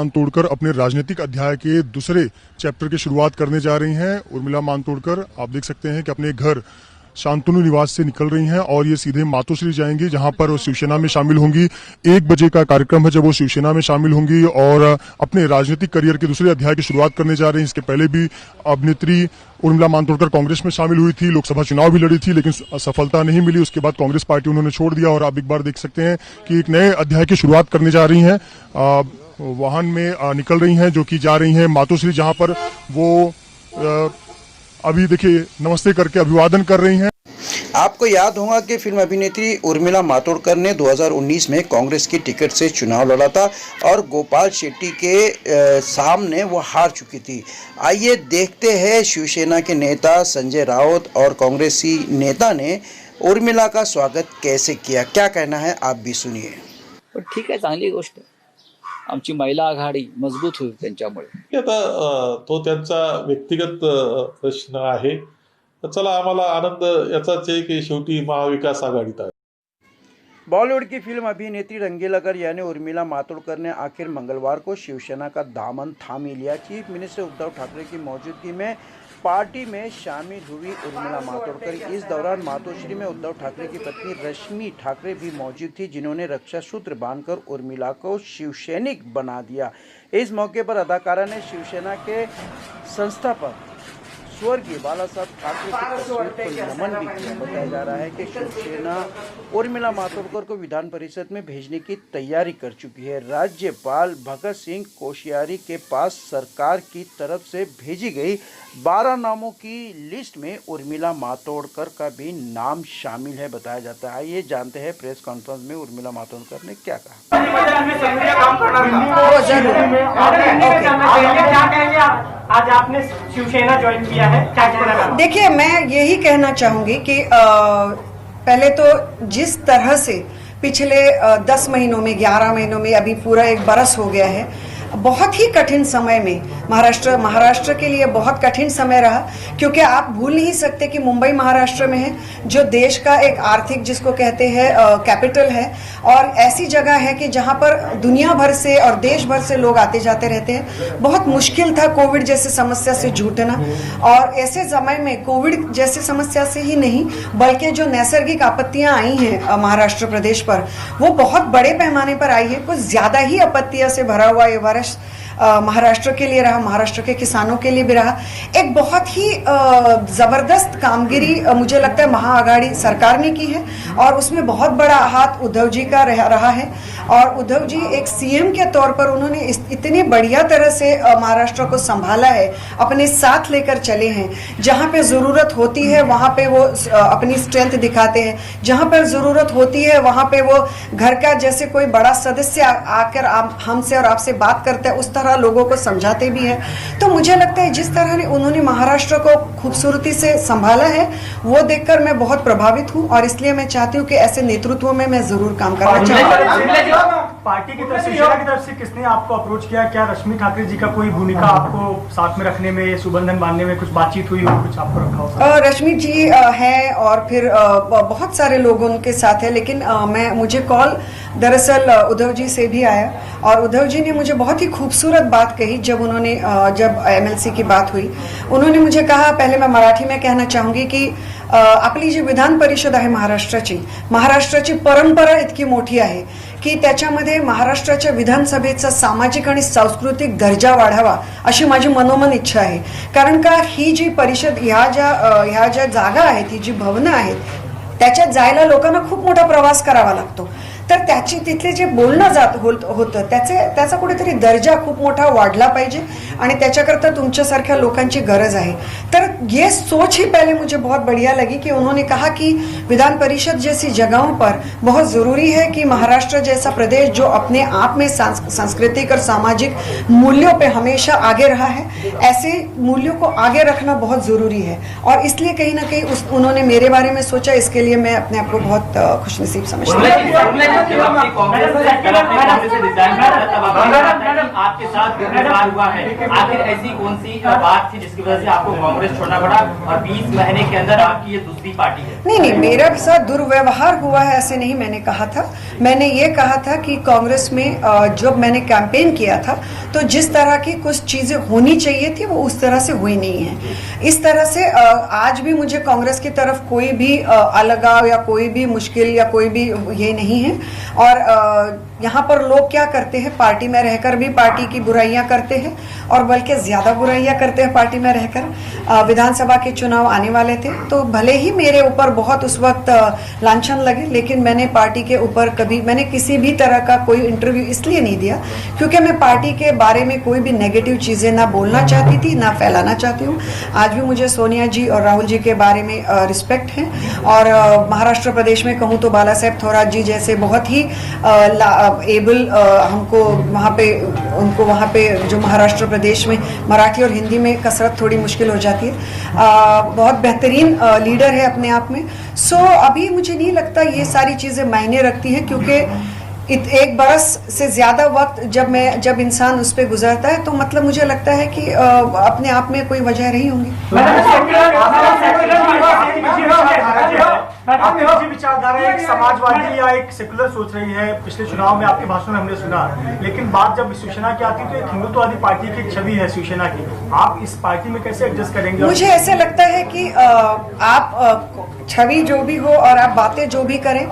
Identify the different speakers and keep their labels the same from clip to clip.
Speaker 1: मातोंडकर अपने राजनीतिक अध्याय के दूसरे चैप्टर की शुरुआत करने जा रही हैं। उर्मिला मातोंडकर आप देख सकते हैं कि अपने घर शांतनु निवास से निकल रही हैं और ये सीधे मातोश्री जाएंगी, जहां पर वो शिवसेना में शामिल होंगी। 1 बजे का कार्यक्रम है जब वो शिवसेना में शामिल होंगी और अपने राजनीतिक करियर के दूसरे अध्याय की शुरुआत करने जा रही हैं। इसके पहले भी अभिनेत्री उर्मिला मातोंडकर कांग्रेस में शामिल हुई थी, लोकसभा चुनाव भी लड़ी थी, लेकिन सफलता नहीं मिली। उसके बाद कांग्रेस पार्टी उन्होंने छोड़ दिया और आप एक बार देख सकते हैं कि एक नए अध्याय की शुरुआत करने जा रही हैं। वाहन में निकल रही हैं जो कि जा रही हैं मातोश्री, जहां पर वो अभी देखिए नमस्ते करके अभिवादन कर रही हैं।
Speaker 2: आपको याद होगा कि फिल्म अभिनेत्री उर्मिला मातोंडकर ने 2019 में कांग्रेस की टिकट से चुनाव लड़ा था और गोपाल शेट्टी के सामने वो हार चुकी थी। आइए देखते हैं शिवसेना के नेता संजय राउत और कांग्रेसी नेता ने उर्मिला का स्वागत कैसे किया, क्या कहना है आप भी सुनिए।
Speaker 3: पण ठीक आहे, चांगली गोष्ट आहे। आमची महिला आघाडी मजबूत होईल त्यांच्यामुळे।
Speaker 4: आता तो त्यांचा व्यक्तिगत प्रश्न आहे, तर चला आम्हाला आनंद याचाच आहे की शेवटी महाविकास आघाडीत आहे।
Speaker 2: बॉलीवुड की फिल्म अभिनेत्री रंगीला यानी उर्मिला मातोंडकर ने आखिर मंगलवार को शिवसेना का दामन थाम ही लिया। चीफ मिनिस्टर उद्धव ठाकरे की मौजूदगी में पार्टी में शामिल हुई उर्मिला मातोंडकर। इस दौरान मातोश्री में उद्धव ठाकरे की पत्नी रश्मि ठाकरे भी मौजूद थी, जिन्होंने रक्षा सूत्र बांधकर उर्मिला को शिवसैनिक बना दिया। इस मौके पर अदाकारा ने शिवसेना के संस्थापक स्वर्गीय बाला साहब ठाकरे की तस्वीर को नमन भी किया। बताया जा रहा है कि शिवसेना उर्मिला मातोंडकर को विधान परिषद में भेजने की तैयारी कर चुकी है। राज्यपाल भगत सिंह कोश्यारी के पास सरकार की तरफ से भेजी गई 12 नामों की लिस्ट में उर्मिला मातोंडकर का भी नाम शामिल है, बताया जाता है। ये जानते हैं प्रेस कॉन्फ्रेंस में उर्मिला मातोंडकर ने क्या कहा।
Speaker 5: आज आपने शिवसेना ज्वाइन किया है, क्या कहना है?
Speaker 6: देखिए, मैं यही कहना चाहूंगी कि पहले तो जिस तरह से पिछले 10 महीनों में 11 महीनों में अभी पूरा 1 बरस हो गया है, बहुत ही कठिन समय में महाराष्ट्र के लिए बहुत कठिन समय रहा, क्योंकि आप भूल नहीं सकते कि मुंबई महाराष्ट्र में है, जो देश का एक आर्थिक जिसको कहते हैं कैपिटल है, और ऐसी जगह है कि जहां पर दुनिया भर से और देश भर से लोग आते जाते रहते हैं। बहुत मुश्किल था कोविड जैसे समस्या से जूझना, और ऐसे समय में कोविड जैसी समस्या से ही नहीं बल्कि जो नैसर्गिक आपत्तियां आई हैं महाराष्ट्र प्रदेश पर, वो बहुत बड़े पैमाने पर आई है। कुछ ज्यादा ही आपत्तियों से भरा हुआ ये वर्ष महाराष्ट्र के लिए रहा, महाराष्ट्र के किसानों के लिए भी रहा। एक बहुत ही जबरदस्त कामगिरी मुझे लगता है महाआघाड़ी सरकार ने की है, और उसमें बहुत बड़ा हाथ उद्धव जी का रहा है। और उद्धव जी एक सीएम के तौर पर उन्होंने इतनी बढ़िया तरह से महाराष्ट्र को संभाला है, अपने साथ लेकर चले हैं। जहां पे जरूरत होती है वहां पे वो अपनी स्ट्रेंथ दिखाते हैं, जहां पर जरूरत होती है वहां पे वो घर का जैसे कोई बड़ा सदस्य आकर हमसे और आपसे बात करता है, उस तरह लोगों को समझाते भी हैं। तो मुझे लगता है जिस तरह उन्होंने महाराष्ट्र को खूबसूरती से संभाला है, वो देखकर मैं बहुत प्रभावित हूं, और इसलिए मैं चाहती हूं कि ऐसे नेतृत्व में मैं जरूर काम करना चाहूंगी।
Speaker 5: पार्टी की तरफ से, शिवसेना की तरफ से किसने आपको अप्रोच किया? क्या रश्मि ठाकरे जी का कोई भूमिका आपको साथ में रखने में, सुबंधन बांधने में कुछ बातचीत हुई हो, कुछ आपको रखा हो?
Speaker 6: रश्मि जी है, और फिर बहुत सारे लोग उनके साथ है, लेकिन मुझे कॉल दरअसल उद्धव जी से भी आया, और उद्धव जी ने मुझे बहुत ही खूबसूरत बात कही। जब एमएलसी की बात हुई, उन्होंने मुझे कहा, पहले मैं मराठी में कहना चाहूंगी की आपली जी विधान परिषद आहे महाराष्ट्राची परंपरा इतकी मोठी आहे की त्याच्यामध्ये महाराष्ट्राच्या विधानसभेचा सामाजिक आणि सांस्कृतिक दर्जा वाढावा अशी माझी मनोमन इच्छा आहे। कारण का ही जी परिषद ह्या ज्या जागा आहेत, ही जी भवनं आहेत, त्याच्यात जायला लोकांना खूप मोठा प्रवास करावा लागतो, तर तिथले जे बोलणं होतं त्याचा कुठेतरी दर्जा खूप मोठा वाढला पाहिजे, आणि त्याच्याकरता तुमच्यासारख्या लोकांची गरज आहे। तर ये सोच ही पहले मुझे बहुत बढ़िया लगी कि उन्होंने कहा कि विधान परिषद जैसी जगहों पर बहुत ज़रूरी है कि महाराष्ट्र जैसा प्रदेश जो अपने आप में सांस्कृतिक और सामाजिक मूल्यों पे हमेशा आगे रहा है, ऐसे मूल्यों को आगे रखना बहुत ज़रूरी है। और इसलिए कहीं ना कहीं उन्होंने मेरे बारे में सोचा, इसके लिए मैं अपने आप को बहुत खुशनसीब समझती हूँ।
Speaker 7: जब आपने कांग्रेस से रिजाइन किया था तब आपने कहा था कि आपके साथ दुर्व्यवहार हुआ है, आखिर ऐसी कौन सी बात थी जिसकी वजह से आपको कांग्रेस छोड़ना पड़ा और 20 महीने के अंदर आपकी ये दूसरी पार्टी है?
Speaker 6: नहीं, मेरा साथ दुर्व्यवहार हुआ है ऐसे नहीं मैंने कहा था। मैंने ये कहा था कि कांग्रेस में जब मैंने कैंपेन किया था तो जिस तरह की कुछ चीजें होनी चाहिए थी वो उस तरह से हुई नहीं है। इस तरह से आज भी मुझे कांग्रेस की तरफ कोई भी अलगाव या कोई भी मुश्किल या कोई भी ये नहीं है। और यहाँ पर लोग क्या करते हैं, पार्टी में रहकर भी पार्टी की बुराइयां करते हैं और बल्कि ज्यादा बुराइयां करते हैं पार्टी में रहकर। विधानसभा के चुनाव आने वाले थे तो भले ही मेरे ऊपर बहुत उस वक्त लांछन लगे, लेकिन मैंने पार्टी के ऊपर कभी मैंने किसी भी तरह का कोई इंटरव्यू इसलिए नहीं दिया क्योंकि मैं पार्टी के बारे में कोई भी नेगेटिव चीजें ना बोलना चाहती थी ना फैलाना चाहती हूँ। आज भी मुझे सोनिया जी और राहुल जी के बारे में रिस्पेक्ट है। और महाराष्ट्र प्रदेश में कहूँ तो बाला साहेब थोरात जी जैसे बहुत ही एबल हमको वहाँ पे उनको वहाँ पे जो महाराष्ट्र प्रदेश में मराठी और हिंदी में कसरत थोड़ी मुश्किल हो जाती है। बहुत बेहतरीन लीडर है अपने आप में। सो अभी मुझे नहीं लगता ये सारी चीज़ें मायने रखती हैं क्योंकि एक बरस से ज्यादा वक्त जब इंसान उस पर गुजरता है तो मतलब मुझे लगता है कि अपने आप में कोई वजह रही होंगी।
Speaker 5: आपकी निजी विचारधारा एक समाजवादी या एक सेकुलर सोच रही है, पिछले चुनाव में आपके भाषण में हमने सुना, लेकिन बात जब शिवसेना की आती है तो एक हिंदुत्ववादी पार्टी की एक छवि है शिवसेना की। आप इस पार्टी में कैसे एडजस्ट करेंगे?
Speaker 6: मुझे ऐसे लगता है कि आप छवि जो भी हो और आप बातें जो भी करें,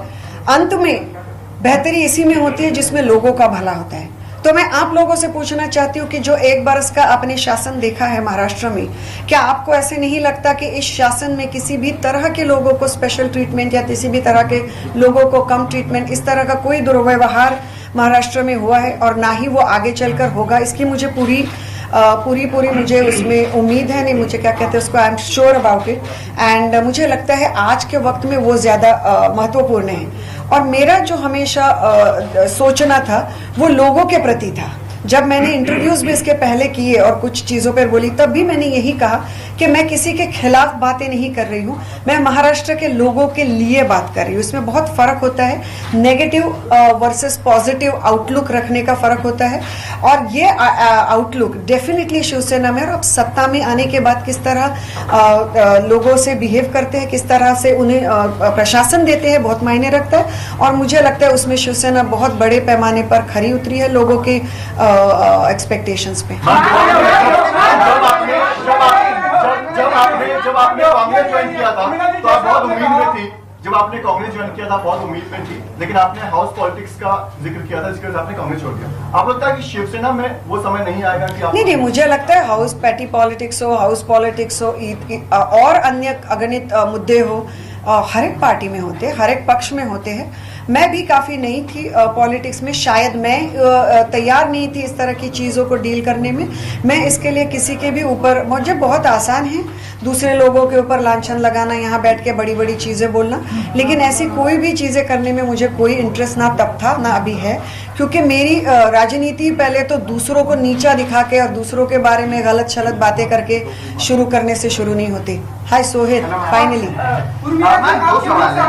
Speaker 6: अंत में बेहतरी इसी में होती है जिसमें लोगों का भला होता है। तो मैं आप लोगों से पूछना चाहती हूँ कि जो एक बरस का आपने शासन देखा है महाराष्ट्र में, क्या आपको ऐसे नहीं लगता कि इस शासन में किसी भी तरह के लोगों को स्पेशल ट्रीटमेंट या किसी भी तरह के लोगों को कम ट्रीटमेंट, इस तरह का कोई दुर्व्यवहार महाराष्ट्र में हुआ है और ना ही वो आगे चलकर होगा? इसकी मुझे पूरी मुझे उसमें उम्मीद है। नहीं, मुझे क्या कहते हैं उसको, I am sure about it. And मुझे लगता है आज के वक्त में वो ज़्यादा महत्वपूर्ण है। और मेरा जो हमेशा सोचना था वो लोगों के प्रति था। जब मैंने इंटरव्यूज भी इसके पहले किए और कुछ चीज़ों पर बोली, तब भी मैंने यही कहा कि मैं किसी के खिलाफ बातें नहीं कर रही हूँ, मैं महाराष्ट्र के लोगों के लिए बात कर रही हूँ। इसमें बहुत फ़र्क होता है, नेगेटिव वर्सेस पॉजिटिव आउटलुक रखने का फ़र्क होता है। और ये आउटलुक डेफिनेटली शिवसेना में और अब सत्ता में आने के बाद किस तरह लोगों से बिहेव करते हैं, किस तरह से उन्हें प्रशासन देते हैं, बहुत मायने रखता है। और मुझे लगता है उसमें शिवसेना बहुत बड़े पैमाने पर खरी उतरी है लोगों के एक्सपेक्टेशंस पे।
Speaker 8: जब आपने कांग्रेस ज्वाइन किया था तो आप बहुत उम्मीद में थी। जब आपने कांग्रेस ज्वाइन किया था बहुत उम्मीद में थी, लेकिन आपने हाउस पॉलिटिक्स का जिक्र किया था, जिसकी वजह से आपने कांग्रेस छोड़ दिया। आप लगता है कि शिवसेना में वो समय नहीं आएगा कि आप?
Speaker 6: नहीं, मुझे लगता है हाउस पैटी पॉलिटिक्स हो, हाउस पॉलिटिक्स हो और अन्य अगणित मुद्दे हो, हर एक पार्टी में होते हैं, हर एक पक्ष में होते हैं। मैं भी काफ़ी नई थी पॉलिटिक्स में, शायद मैं तैयार नहीं थी इस तरह की चीज़ों को डील करने में। मैं इसके लिए किसी के भी ऊपर, मुझे बहुत आसान है दूसरे लोगों के ऊपर लांछन लगाना, यहाँ बैठ के बड़ी बड़ी चीज़ें बोलना, लेकिन ऐसी कोई भी चीज़ें करने में मुझे कोई इंटरेस्ट ना तब था ना अभी है। क्योंकि मेरी राजनीति पहले तो दूसरों को नीचा दिखा के और दूसरों के बारे में गलत शलत बातें करके शुरू करने से शुरू नहीं होती। हाय सोहेल, फाइनली
Speaker 8: दो सवाल है।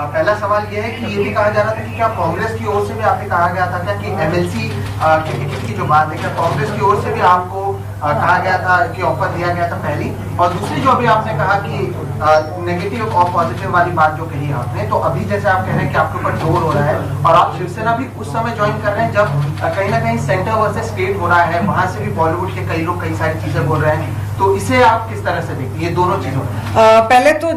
Speaker 8: पहला सवाल यह है कि ये भी कहा जा रहा था कि क्या कांग्रेस की ओर से भी आपसे कहा गया था क्या कि एमएलसी के टिकट की जो बात है, क्या कांग्रेस की ओर से भी आपको कहा गया था कि ऑफर दिया गया था पहली? और दूसरी जो अभी आपने कहा कि नेगेटिव और पॉजिटिव वाली बात जो कही आपने, तो अभी जैसे आप कह रहे हैं कि आपके ऊपर जोर हो रहा है और आप शिवसेना भी उस समय ज्वाइन कर रहे हैं जब कहीं ना कहीं सेंटर वर्सेस स्टेट हो रहा है, वहां से भी बॉलीवुड के कई लोग कई सारी चीजें बोल रहे हैं, तो इसे आप किस तरह से देखते हैं ये दोनों चीजों?
Speaker 6: पहले तो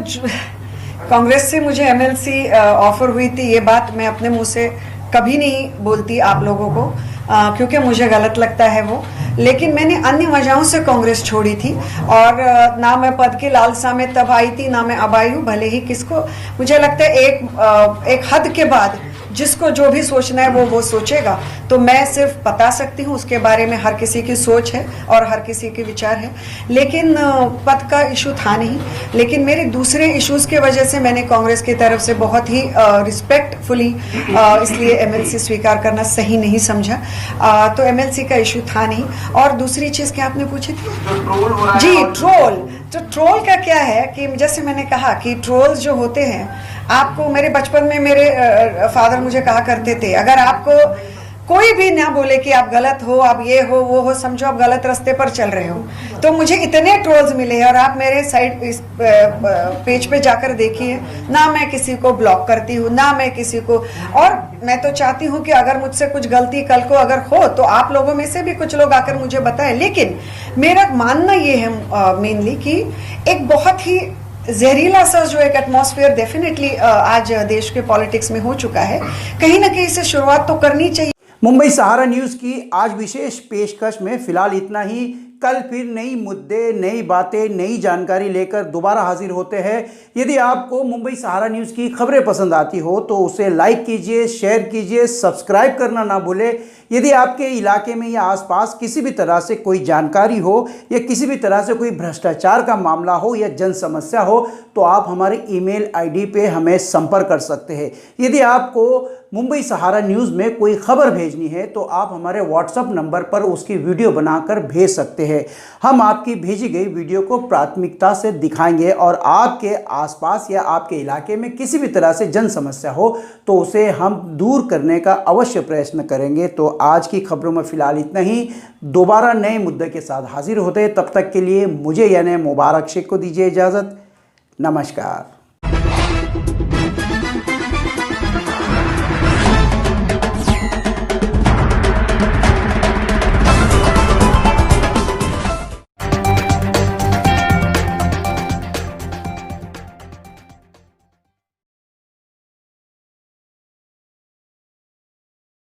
Speaker 6: कांग्रेस से मुझे एमएलसी ऑफर हुई थी, ये बात मैं अपने मुंह से कभी नहीं बोलती आप लोगों को, क्योंकि मुझे गलत लगता है वो। लेकिन मैंने अन्य वजहों से कांग्रेस छोड़ी थी और ना मैं पद की लालसा में तब आई थी, ना मैं अब आई हूँ। भले ही किसको, मुझे लगता है एक हद के बाद जिसको जो भी सोचना है वो सोचेगा। तो मैं सिर्फ बता सकती हूँ, उसके बारे में हर किसी की सोच है और हर किसी के विचार है। लेकिन पद का इशू था नहीं, लेकिन मेरे दूसरे इश्यूज के वजह से मैंने कांग्रेस की तरफ से बहुत ही रिस्पेक्टफुली इसलिए एमएलसी स्वीकार करना सही नहीं समझा। तो एमएलसी का इशू था नहीं। और दूसरी चीज़ क्या आपने पूछी थी?
Speaker 8: ट्रोल हो रहा है।
Speaker 6: जी, ट्रोल तो ट्रोल का क्या है कि जैसे मैंने कहा कि ट्रोल्स जो होते हैं, आपको मेरे बचपन में मेरे फादर मुझे कहा करते थे, अगर आपको कोई भी ना बोले कि आप गलत हो, आप ये हो वो हो, समझो आप गलत रास्ते पर चल रहे हो। तो मुझे इतने ट्रोल्स मिले हैं, और आप मेरे साइड इस पेज पे जाकर देखिए, ना मैं किसी को ब्लॉक करती हूँ, ना मैं किसी को, और मैं तो चाहती हूँ कि अगर मुझसे कुछ गलती कल को अगर हो तो आप लोगों में से भी कुछ लोग आकर मुझे बताएं। लेकिन मेरा मानना ये है मेनली कि एक बहुत ही जहरीला सा जो एक एटमॉस्फेयर डेफिनेटली आज देश के पॉलिटिक्स में हो चुका है, कहीं ना कहीं से शुरुआत तो करनी चाहिए।
Speaker 2: मुंबई सहारा न्यूज़ की आज विशेष पेशकश में फिलहाल इतना ही। कल फिर नई मुद्दे, नई बातें, नई जानकारी लेकर दोबारा हाजिर होते हैं। यदि आपको मुंबई सहारा न्यूज़ की खबरें पसंद आती हो तो उसे लाइक कीजिए, शेयर कीजिए, सब्सक्राइब करना ना भूलें। यदि आपके इलाके में या आसपास किसी भी तरह से कोई जानकारी हो या किसी भी तरह से कोई भ्रष्टाचार का मामला हो या जन समस्या हो तो आप हमारे ईमेल आईडी पे हमें संपर्क कर सकते हैं। यदि आपको मुंबई सहारा न्यूज़ में कोई खबर भेजनी है तो आप हमारे व्हाट्सएप नंबर पर उसकी वीडियो बनाकर भेज सकते हैं। हम आपकी भेजी गई वीडियो को प्राथमिकता से दिखाएंगे, और आपके आसपास या आपके इलाके में किसी भी तरह से जन समस्या हो तो उसे हम दूर करने का अवश्य प्रयत्न करेंगे। तो आज की खबरों में फिलहाल इतना ही। दोबारा नए मुद्दे के साथ हाजिर होते हैं, तब तक के लिए मुझे यानी मुबारक शेख को दीजिए इजाज़त। नमस्कार।